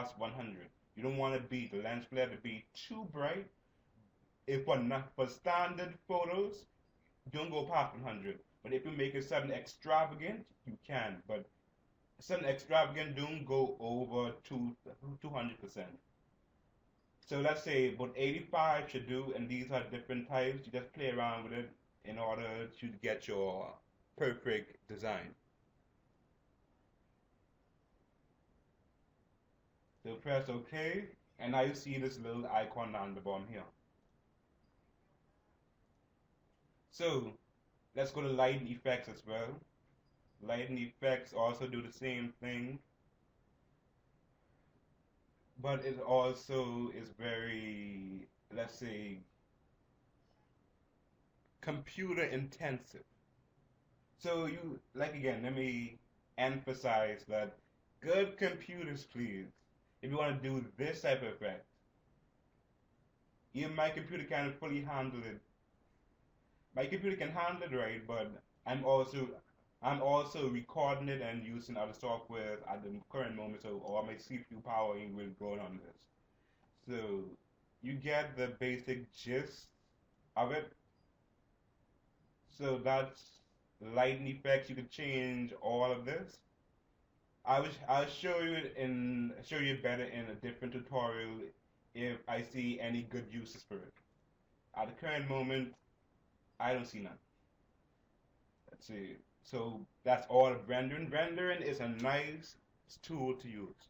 past 100. You don't want to be the lens flare to be too bright. If for not for standard photos, don't go past 100. But if you make it something extravagant, you can. But something extravagant, don't go over 200%. So let's say about 85 should do, and these are different types. You just play around with it in order to get your perfect design. So press OK, and now you see this little icon down the bottom here. So let's go to lighting effects as well. Lighting effects also do the same thing, but it also is very, let's say, computer intensive. So you, like again, let me emphasize that good computers, please. If you want to do this type of effect, even my computer can't fully handle it. My computer can handle it right, but I'm also recording it and using other software at the current moment, so all my CPU power ain't really going on this. So you get the basic gist of it. So that's lighting effects. You can change all of this. I'll show you better in a different tutorial if I see any good uses for it. At the current moment, I don't see none. Let's see. So that's all of rendering. Rendering is a nice tool to use.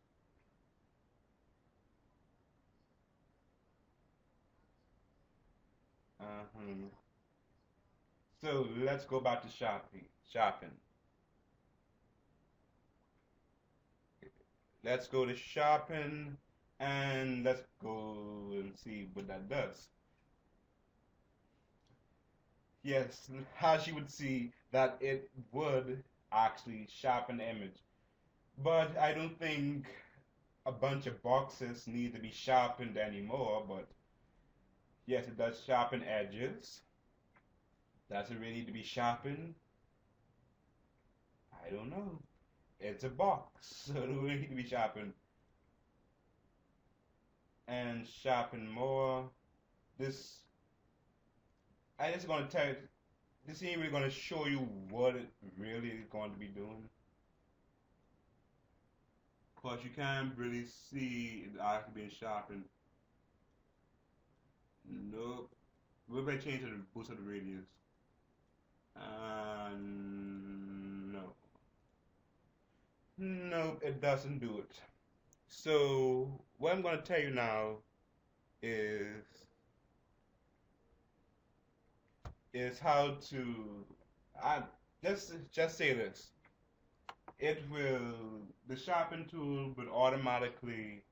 Uh-huh. So let's go back to shopping. Shopping. Let's go to shopping and let's go and see what that does. Yes, as you would see that it would actually sharpen the image. But I don't think a bunch of boxes need to be sharpened anymore, but yes, it does sharpen edges. Does it really need to be sharpened? I don't know. It's a box, so it will need to be sharpened. And sharpen more. This, I just gonna tell you, this ain't really gonna show you what it really is going to be doing. But you can't really see it actually being sharpened. Nope. What if I change the boost of the radius? No. Nope, it doesn't do it. So what I'm going to tell you now is how to. I just say this. It will the sharpen tool will automatically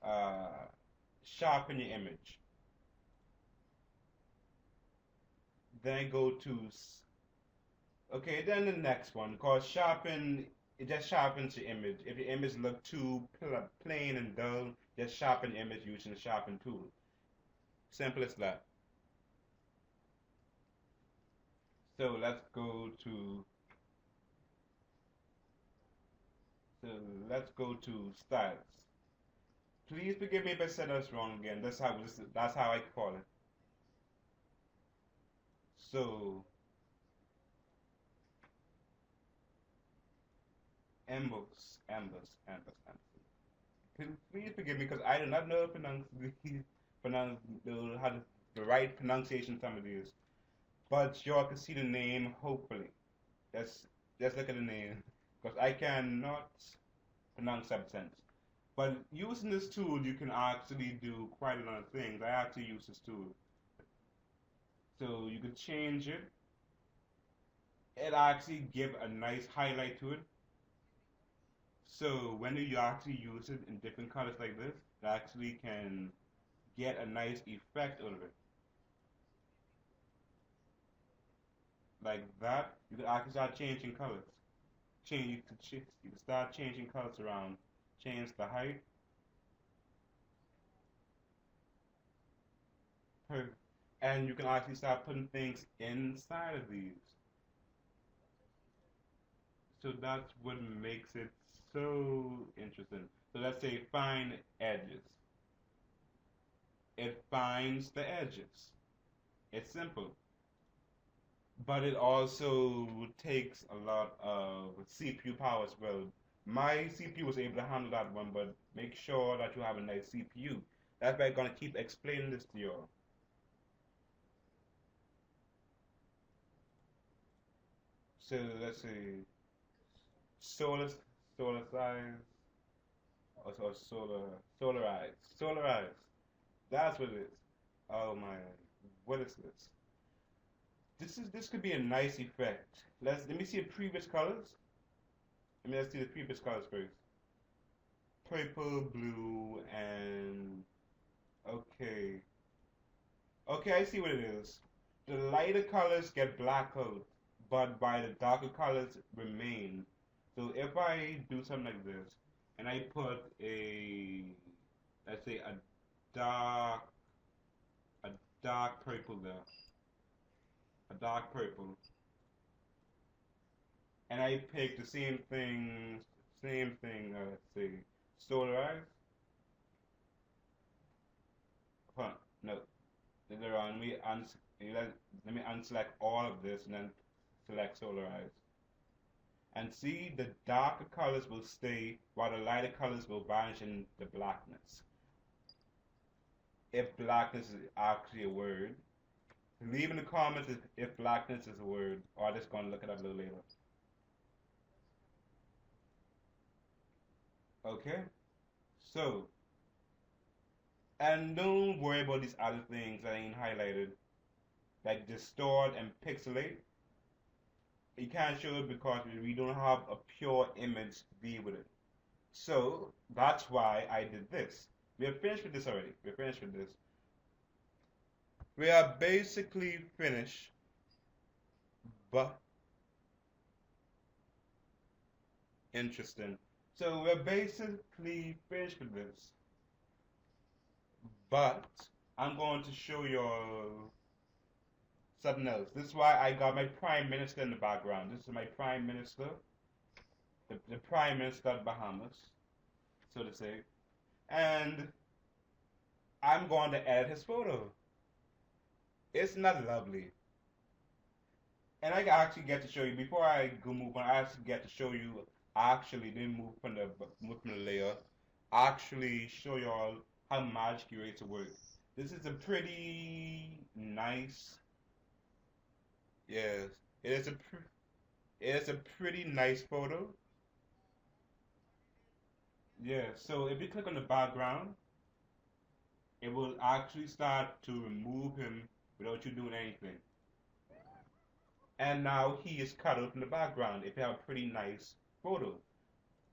uh, sharpen your image. Then go to okay. Then the next one called sharpen. It just sharpens your image. If your image look too plain and dull, just sharpen the image using the sharpen tool. Simple as that. So let's go to styles. Please forgive me if I said that's wrong again. That's how I call it. So ambos. Please forgive me because I do not know the right pronunciation of some of these. But y'all can see the name, hopefully. Let's look at the name. Because I cannot pronounce substance. But using this tool, you can actually do quite a lot of things. I actually use this tool. So you could change it. It actually give a nice highlight to it. So when you actually use it in different colors like this, it actually can get a nice effect out of it. Like that, you can actually start changing colors. You can start changing colors around. Change the height. And you can actually start putting things inside of these. So that's what makes it so interesting. So let's say find edges. It finds the edges. It's simple. But it also takes a lot of CPU power as well. My CPU was able to handle that one, but make sure that you have a nice CPU. That's why I'm gonna keep explaining this to you. So let's see, solar solar size or solarize. That's what it is. Oh my, what is this? This could be a nice effect. Let me see the previous colors. Let's see the previous colors first. Purple, blue, and okay. Okay, I see what it is. The lighter colors get black out, but by the darker colors remain. So if I do something like this, and I put let's say dark, a dark purple there, a dark purple, and I pick the same thing, let's say, solarize. Huh, no, later on, let me unselect all of this and then select solarize. And see, the darker colors will stay while the lighter colors will vanish in the blackness. If blackness is actually a word, leave in the comments if blackness is a word, or I'm just going to look it up a little later. Okay? So, and don't worry about these other things that ain't highlighted, like distort and pixelate. You can't show it because we don't have a pure image to deal with it. So that's why I did this. We are finished with this already. We're finished with this. We are basically finished, but interesting. So we're basically finished with this, but I'm going to show you something else. This is why I got my Prime Minister in the background. This is my Prime Minister, the Prime Minister of Bahamas, so to say. And I'm going to edit his photo. It's not lovely. And I actually get to show you, before I go move on, I actually get to show you, actually didn't move from the layer, actually show you all how Magic Eraser works. This is a pretty nice, yes, it is a pretty nice photo. Yeah, so if you click on the background, it will actually start to remove him without you doing anything. And now he is cut out in the background if you have a pretty nice photo.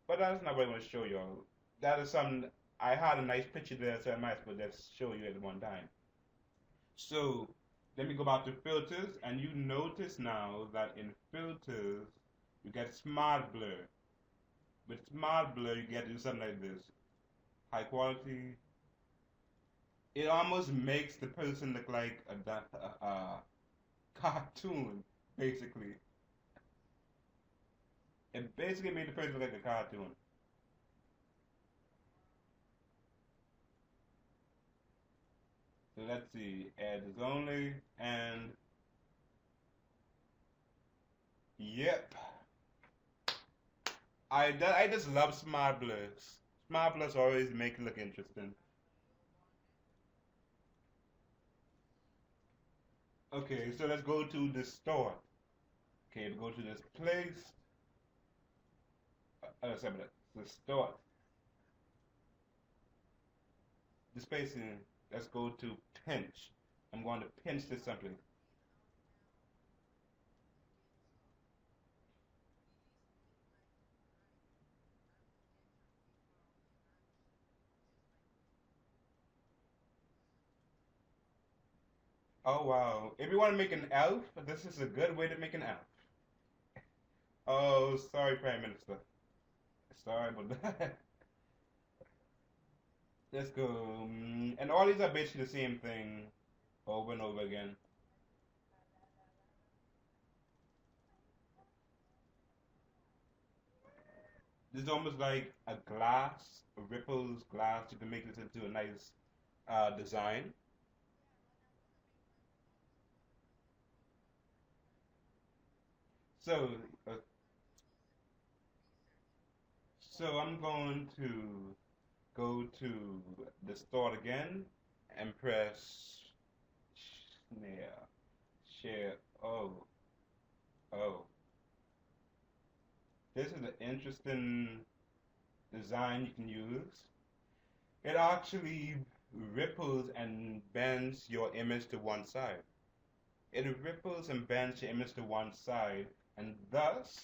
But that's not what I want to show y'all. That is some, I had a nice picture there, so I might as well just show you at one time. So let me go back to filters, and you notice now that in filters, you get smart blur. With smart blur, you get to do something like this. High quality. It almost makes the person look like a cartoon, basically. It basically made the person look like a cartoon. So let's see, edges only, and yep. I just love smart blurs. Smart blurs always make it look interesting. Okay, so let's go to the store. Okay, we go to this place. Sorry, the store. The spacing. Let's go to pinch. I'm going to pinch this simply. Oh wow. If you want to make an elf, this is a good way to make an elf. Oh, sorry, Prime Minister. Sorry about that. Let's go. And all these are basically the same thing over and over again. This is almost like a glass, a ripples glass. You can make this into a nice design. So, uh, so I'm going to go to the start again and press share. Share. Oh, oh. This is an interesting design you can use. It actually ripples and bends your image to one side. It ripples and bends your image to one side, and thus